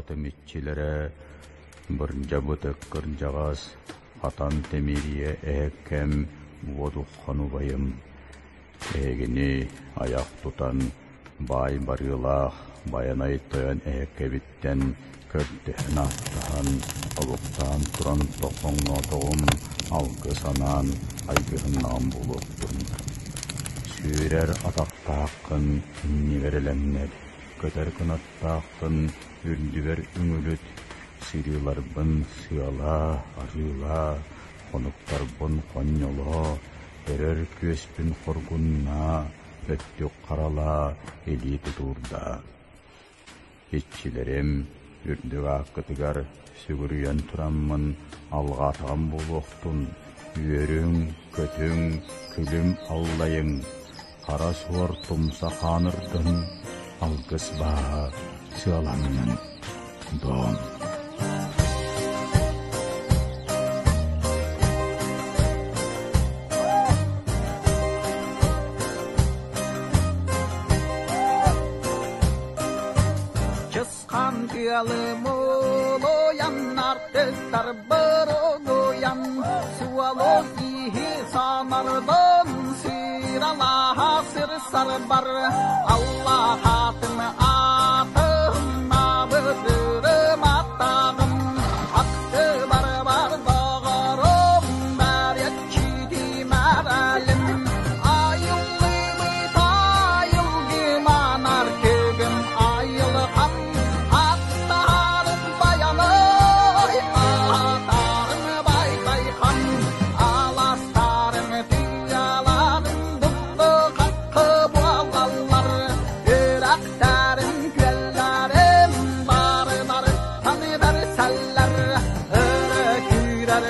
Батымитчилere бырынжа бытык кырынжагас атан темирие эхкем водухану байым. Эгини аяк тутан бай барылах баянай тоян эхкебиттен көрдөхөн аттахан олуктан туран тохоңнотоғым алгы санан айгыһыннаан болуптун. Сүүрер атактааккын инниберелемнер, көтөр кынаттааккын үрдүбер үңүлүт, сырыларбын сыала, арыла, хонуктарбын конньоло, өрөр көспүн хоргунна, өттүк карала, эли тутурда. Хитчилерим үрдүк аккытыгар сүгүрүйөн тураммын, алга атаган болуктун, үйөрүң, көтүң, күлүм аллайың, кара суор тумса ханырдын, алгыс баа сыаламын дон. Чысқан киялым олояннар тестар бұрылоян, суалоз ихи санардан сиралаха сыр-сар бар, Аллах атын атына бүдірім аттағым, атты бар дағарым, бәрет чидим әрәлім, айылғы тайылғы манар көгім айылған, аттарым баяной, атарым бай-байқан, аластарым түйаларым дұқты қаққы буалалар, үрәқтәрім күлләрім бар-бар, таныдар сәлләр, үрі күйрәр